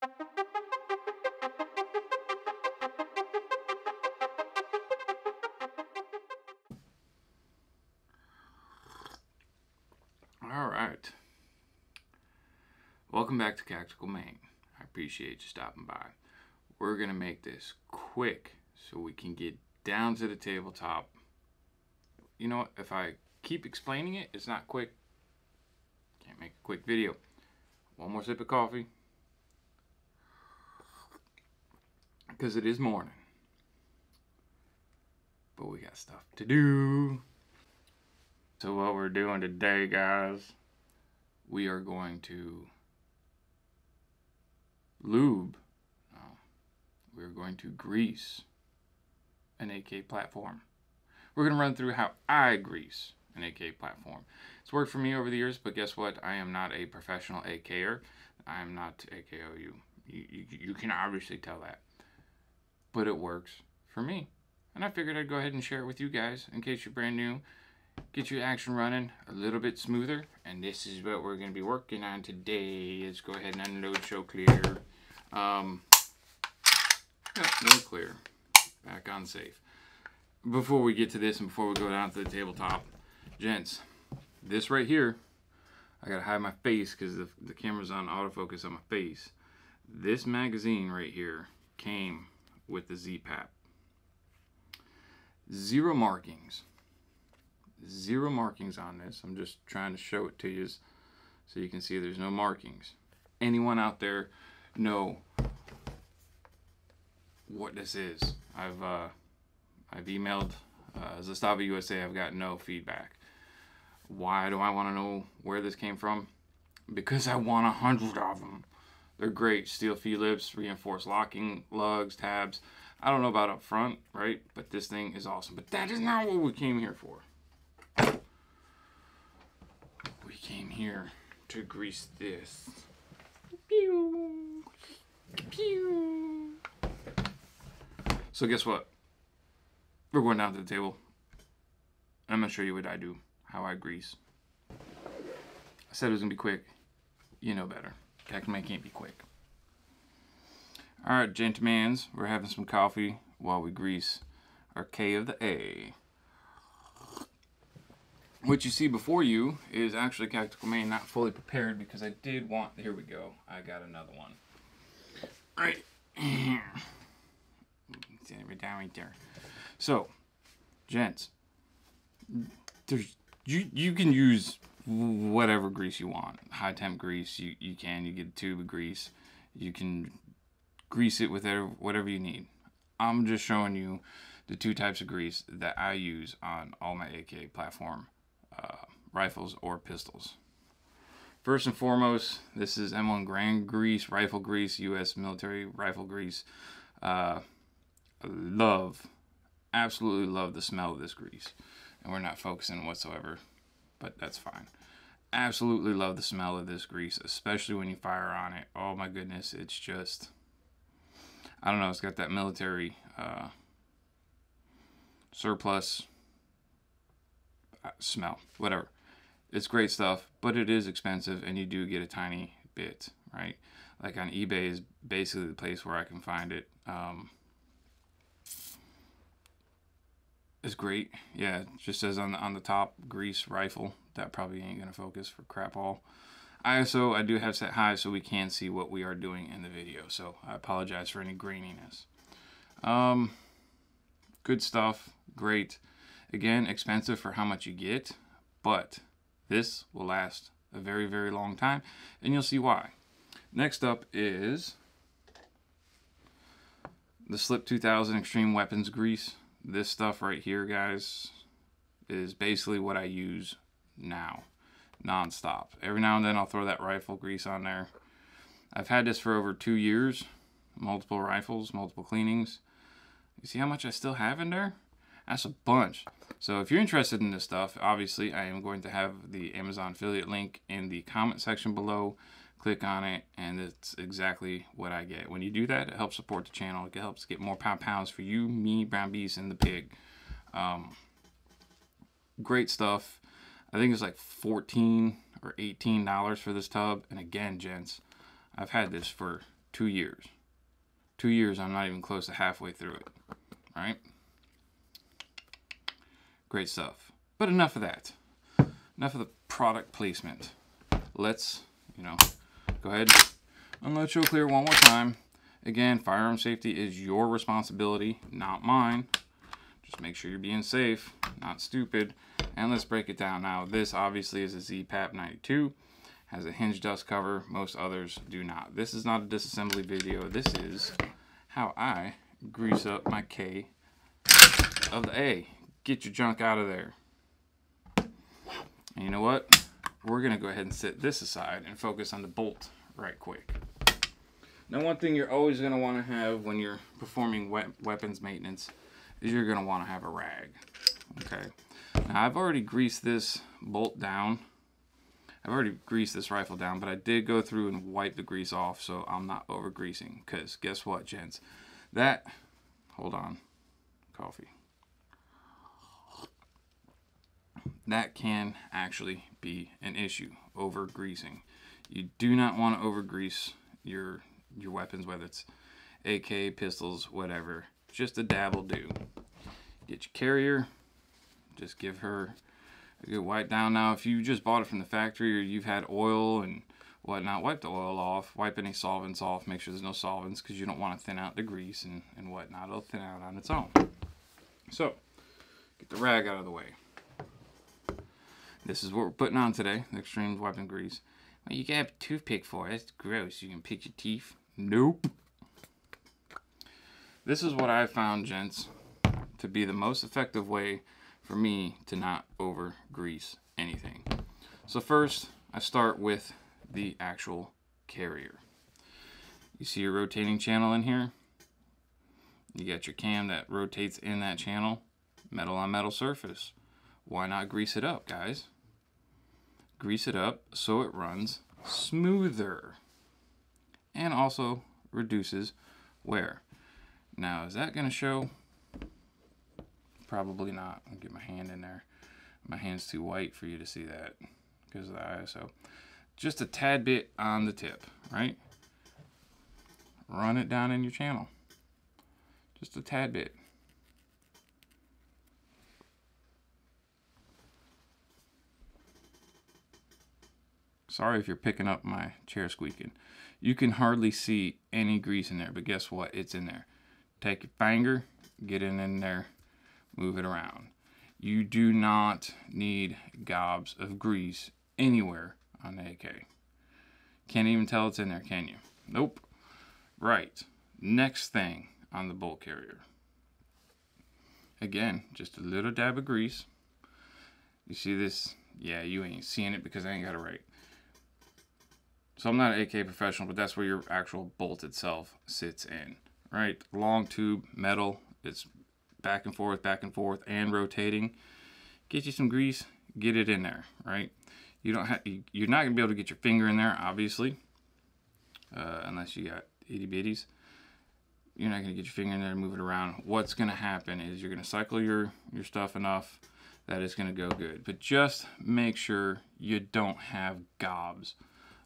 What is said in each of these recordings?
All right. Welcome back to Tactical Maine. I appreciate you stopping by. We're going to make this quick so we can get down to the tabletop. You know what? If I keep explaining it, it's not quick. Can't make a quick video. One more sip of coffee. Because it is morning. But we got stuff to do. So what we're doing today, guys, we are going to lube. No, we're going to grease an AK platform. We're going to run through how I grease an AK platform. It's worked for me over the years, but guess what? I am not a professional AKer. I am not AKOU. You can obviously tell that. But it works for me. And I figured I'd go ahead and share it with you guys in case you're brand new. Get your action running a little bit smoother. And this is what we're going to be working on today. Let's go ahead and unload, show clear. Yeah, no clear. Back on safe. Before we get to this and before we go down to the tabletop, gents, this right here, I gotta hide my face because the camera's on autofocus on my face. This magazine right here came with the Z-Pap. Zero markings. Zero markings on this. I'm just trying to show it to you so you can see there's no markings. Anyone out there know what this is? I've emailed Zastava USA. I've got no feedback. Why do I want to know where this came from? Because I want 100 of them. They're great. Steel Phillips, reinforced locking lugs, tabs. I don't know about up front, right? But this thing is awesome. But that is not what we came here for. We came here to grease this. Pew! Pew! So guess what? We're going down to the table. I'm going to show you what I do, how I grease. I said it was going to be quick. You know better. Tactical Maine can't be quick. Alright, gentlemans, we're having some coffee while we grease our K of the A. What you see before you is actually Tactical Maine not fully prepared because I did want, here we go, I got another one. Right here. Set it down right there. So, gents, you can use whatever grease you want. High temp grease, you get a tube of grease. You can grease it with whatever you need. I'm just showing you the two types of grease that I use on all my AK platform rifles or pistols. First and foremost, this is M1 Grand Grease, rifle grease, U.S. military rifle grease. I absolutely love the smell of this grease. And we're not focusing whatsoever, but that's fine. Absolutely love the smell of this grease, especially when you fire on it. Oh my goodness, it's just, I don't know, it's got that military surplus smell, whatever. It's great stuff, but it is expensive and you do get a tiny bit, right? Like on eBay is basically the place where I can find it. It's great. Yeah, it just says on the top, grease rifle. That probably ain't gonna focus for crap all. ISO, I do have set high so we can see what we are doing in the video. So I apologize for any graininess. Good stuff, great. Again, expensive for how much you get, but this will last a very, very long time, and you'll see why. Next up is the Slip 2000 Extreme Weapons Grease. This stuff right here, guys, is basically what I use now, non-stop. Every now and then I'll throw that rifle grease on there. I've had this for over 2 years, multiple rifles, multiple cleanings. You see how much I still have in there? That's a bunch. So if you're interested in this stuff, obviously I am going to have the Amazon affiliate link in the comment section below. Click on it and it's exactly what I get. When you do that, it helps support the channel. It helps get more pounds for you, me, Brown Beast, and the pig. Great stuff. I think it's like $14 or $18 for this tub. And again, gents, I've had this for 2 years. 2 years, I'm not even close to halfway through it. Right? Great stuff. But enough of that. Enough of the product placement. Let's, go ahead, unload show clear one more time. Again, firearm safety is your responsibility, not mine. Just make sure you're being safe, not stupid. And let's break it down. Now, this obviously is a ZPAP 92. Has a hinge dust cover. Most others do not. This is not a disassembly video. This is how I grease up my K of the A. Get your junk out of there. And you know what? We're going to go ahead and set this aside and focus on the bolt right quick. Now, one thing you're always going to want to have when you're performing weapons maintenance is you're going to want to have a rag. Okay. Now, I've already greased this bolt down. I've already greased this rifle down, but I did go through and wipe the grease off so I'm not over greasing. Because guess what, gents? Hold on. Coffee. That can actually be an issue, over greasing. You do not want to over grease your weapons, whether it's AK, pistols, whatever. Just a dab will do. Get your carrier, just give her a good wipe down. Now, if you just bought it from the factory or you've had oil and whatnot, wipe the oil off, wipe any solvents off, make sure there's no solvents because you don't want to thin out the grease and whatnot. It'll thin out on its own. So, get the rag out of the way. This is what we're putting on today, the Extreme Weapon Grease. Well, you got a toothpick for it. That's gross. You can pick your teeth. Nope. This is what I found, gents, to be the most effective way for me to not over grease anything. So first, I start with the actual carrier. You see your rotating channel in here? You got your cam that rotates in that channel. Metal on metal surface. Why not grease it up, guys? Grease it up so it runs smoother and also reduces wear. Now, is that going to show? Probably not. I'll get my hand in there. My hand's too white for you to see that because of the ISO. Just a tad bit on the tip, right? Run it down in your channel. Just a tad bit. Sorry if you're picking up my chair squeaking. You can hardly see any grease in there, but guess what? It's in there. Take your finger, get it in there, move it around. You do not need gobs of grease anywhere on the AK. Can't even tell it's in there, can you? Nope. Right. Next thing on the bolt carrier. Again, just a little dab of grease. You see this? Yeah, you ain't seeing it because I ain't got it right. So I'm not an AK professional, but that's where your actual bolt itself sits in, right? Long tube, metal, it's back and forth, and rotating. Get you some grease, get it in there, right? You're not gonna be able to get your finger in there, obviously, unless you got itty bitties. You're not gonna get your finger in there and move it around. What's gonna happen is you're gonna cycle your stuff enough that it's gonna go good. But just make sure you don't have gobs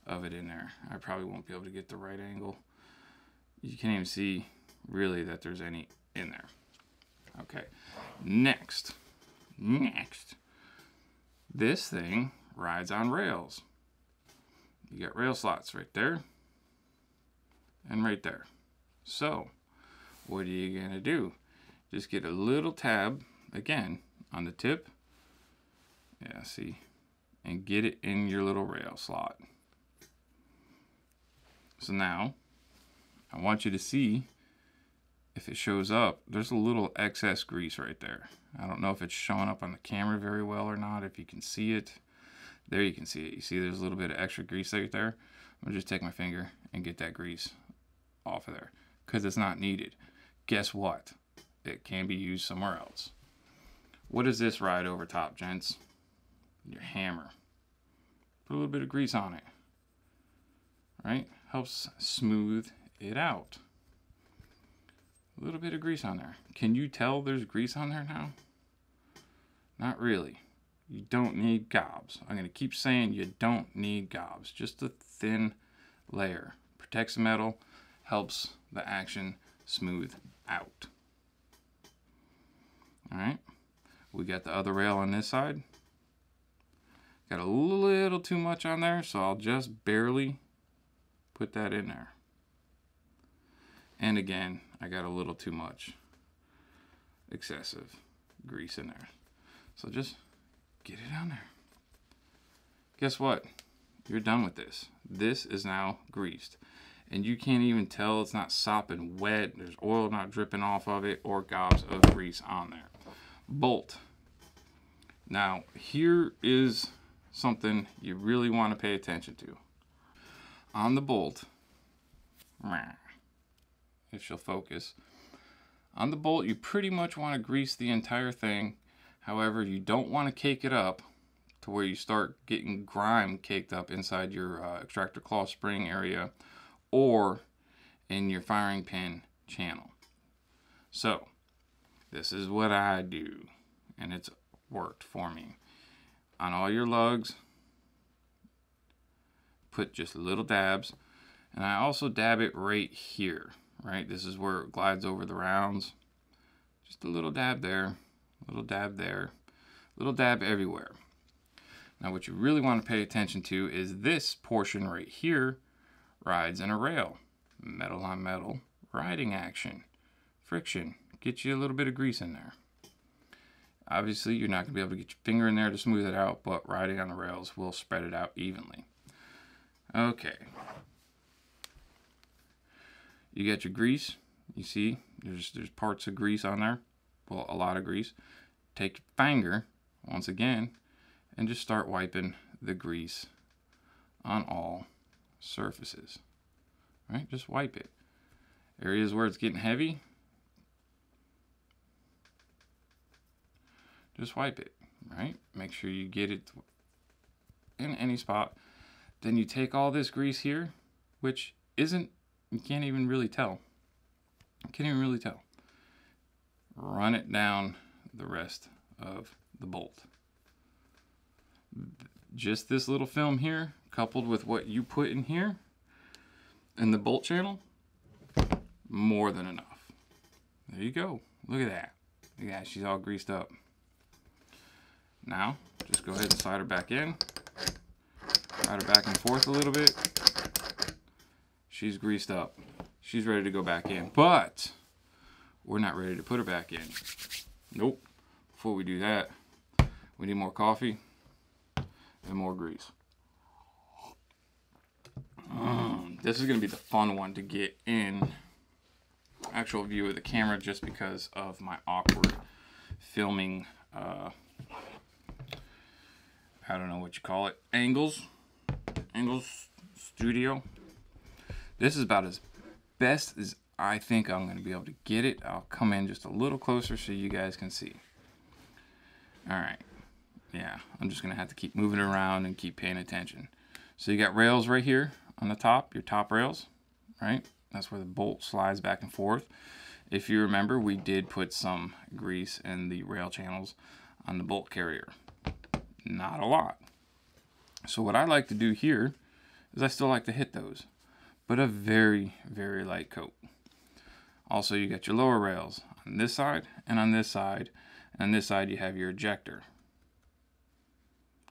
of it in there. I probably won't be able to get the right angle. You can't even see really that there's any in there. Okay, next, this thing rides on rails. You got rail slots right there and right there. So what are you gonna do? Just get a little tab again on the tip, yeah, see, and get it in your little rail slot. So now, I want you to see if it shows up. There's a little excess grease right there. I don't know if it's showing up on the camera very well or not, if you can see it. There you can see it. You see there's a little bit of extra grease right there. I'm going to just take my finger and get that grease off of there because it's not needed. Guess what? It can be used somewhere else. What does this ride over top, gents? Your hammer. Put a little bit of grease on it. Right? Helps smooth it out. A little bit of grease on there. Can you tell there's grease on there now? Not really. You don't need gobs. I'm going to keep saying you don't need gobs. Just a thin layer. Protects the metal. helps the action smooth out. All right, we got the other rail on this side. Got a little too much on there, so I'll just barely put that in there. And again, I got a little too much excessive grease in there. So just get it on there. Guess what? You're done with this. This is now greased. And you can't even tell it's not sopping wet. There's oil not dripping off of it or gobs of grease on there. Bolt. Now, here is something you really want to pay attention to. On the bolt, if she'll focus, on the bolt you pretty much want to grease the entire thing. However, you don't want to cake it up to where you start getting grime caked up inside your extractor claw spring area or in your firing pin channel. So this is what I do, and it's worked for me. On all your lugs, put just little dabs, and I also dab it right here, right? This is where it glides over the rounds. Just a little dab there, little dab there, little dab everywhere. Now what you really want to pay attention to is this portion right here rides in a rail. Metal on metal, riding action, friction, get you a little bit of grease in there. Obviously you're not going to be able to get your finger in there to smooth it out, but riding on the rails will spread it out evenly. Okay. You got your grease. You see there's parts of grease on there. Well, a lot of grease. Take your finger once again and just start wiping the grease on all surfaces. Right? Just wipe it. Areas where it's getting heavy, just wipe it, right? Make sure you get it in any spot. Then you take all this grease here, which isn't, you can't even really tell. You can't even really tell. Run it down the rest of the bolt. Just this little film here, coupled with what you put in here, in the bolt channel, more than enough. There you go. Look at that. Look at that. She's all greased up. Now, just go ahead and slide her back in. Slide her back and forth a little bit. She's greased up. She's ready to go back in. But we're not ready to put her back in. Nope. Before we do that, we need more coffee and more grease. This is going to be the fun one to get in actual view of the camera just because of my awkward filming, I don't know what you call it, angles studio. This is about as best as I think I'm going to be able to get it. I'll come in just a little closer so you guys can see. Alright, yeah, I'm just going to have to keep moving around and keep paying attention. So you got rails right here on the top, your top rails, right? That's where the bolt slides back and forth. If you remember, we did put some grease in the rail channels on the bolt carrier. Not a lot. So what I like to do here is I still like to hit those, but a very, very light coat. Also, you got your lower rails on this side and on this side. And on this side, you have your ejector.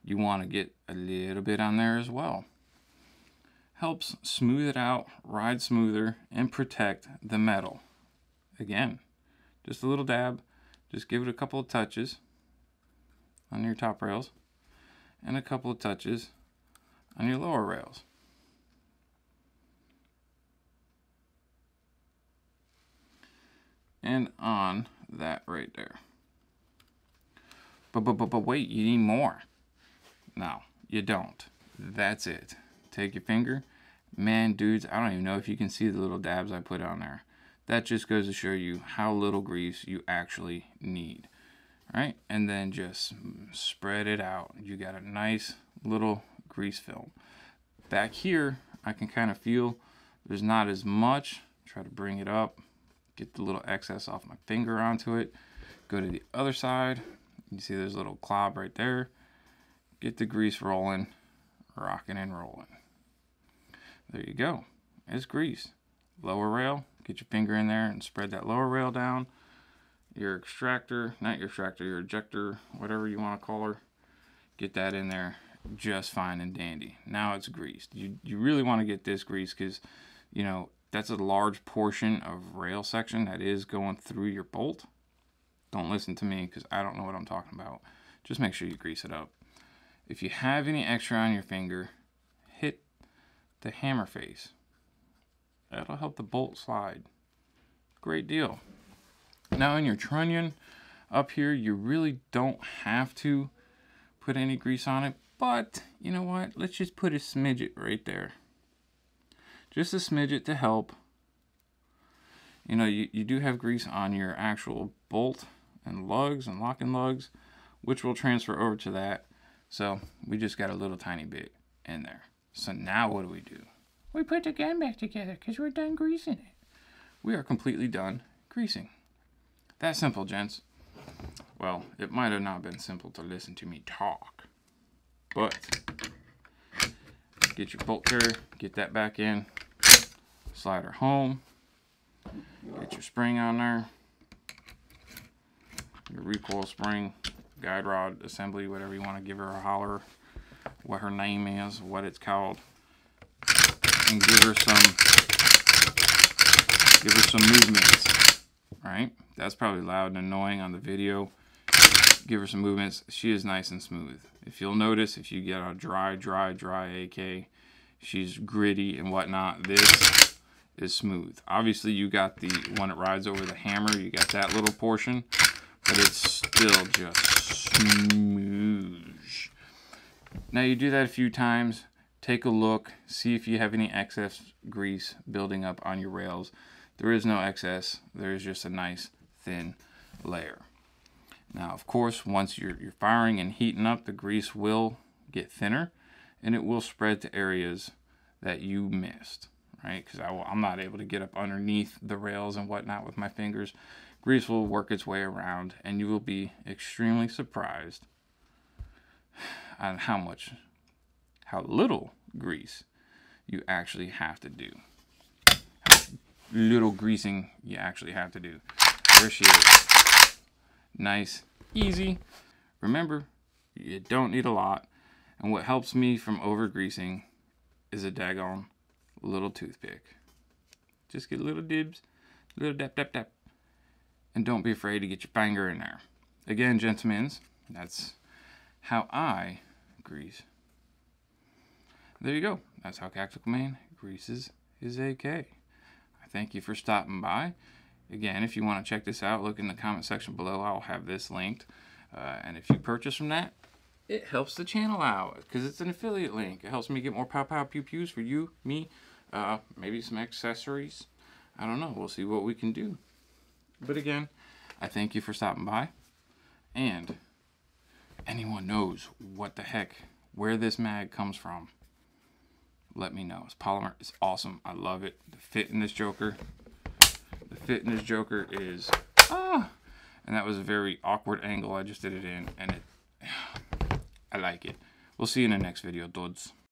You want to get a little bit on there as well. Helps smooth it out, ride smoother, and protect the metal. Again, just a little dab. Just give it a couple of touches on your top rails and a couple of touches on your lower rails. And on that right there. But wait, you need more. No, you don't. That's it. Take your finger. Man, dudes, I don't even know if you can see the little dabs I put on there. That just goes to show you how little grease you actually need. Right? And then just spread it out. You got a nice little grease film. Back here, I can kind of feel there's not as much. Try to bring it up. Get the little excess off my finger onto it. Go to the other side. You see there's a little clob right there. Get the grease rolling, rocking and rolling. There you go. It's greased. lower rail. Get your finger in there and spread that lower rail down. Your extractor, not your extractor, your ejector, whatever you want to call her. Get that in there just fine and dandy. Now it's greased. You really want to get this greased because, you know, that's a large portion of rail section that is going through your bolt. Don't listen to me because I don't know what I'm talking about. Just make sure you grease it up. If you have any extra on your finger, hit the hammer face. That'll help the bolt slide. Great deal. Now in your trunnion up here, you really don't have to put any grease on it, but you know what? Let's just put a smidget right there. Just a smidget to help. You know, you do have grease on your actual bolt and lugs and locking lugs, which will transfer over to that. So we just got a little tiny bit in there. So now what do? We put the gun back together because we're done greasing it. We are completely done greasing. That simple, gents. Well, it might have not been simple to listen to me talk, but get your bolt carrier, get that back in, slide her home, get your spring on there, your recoil spring, guide rod assembly, whatever you want to give her a holler, what her name is, what it's called, and give her some movements, right? That's probably loud and annoying on the video. Give her some movements. She is nice and smooth. If you'll notice, if you get a dry AK, she's gritty and whatnot. This is smooth. Obviously, you got the one that rides over the hammer. You got that little portion, but it's still just smooth. Now you do that a few times. Take a look. See if you have any excess grease building up on your rails. There is no excess. There is just a nice thin layer. Now, of course, once you're firing and heating up, the grease will get thinner and it will spread to areas that you missed, right? Because I'm not able to get up underneath the rails and whatnot with my fingers. Grease will work its way around and you will be extremely surprised on how little grease you actually have to do. How little greasing you actually have to do. There she is. Nice, easy. Remember, you don't need a lot. And what helps me from over greasing is a daggone little toothpick. Just get little dibs, little dap, dap, dap. And don't be afraid to get your finger in there. Again, gentlemen, that's how I grease. There you go. That's how Tactical Man greases his AK. I thank you for stopping by. Again, if you want to check this out, look in the comment section below. I'll have this linked. And if you purchase from that, it helps the channel out because it's an affiliate link. It helps me get more pow pow pew pews for you, me, maybe some accessories. I don't know. We'll see what we can do. But again, I thank you for stopping by. And anyone knows what the heck, where this mag comes from, let me know. It's polymer. It's awesome. I love it. The fit in this joker. The fit in this joker is, and that was a very awkward angle I just did it in, and I like it. We'll see you in the next video, dudes.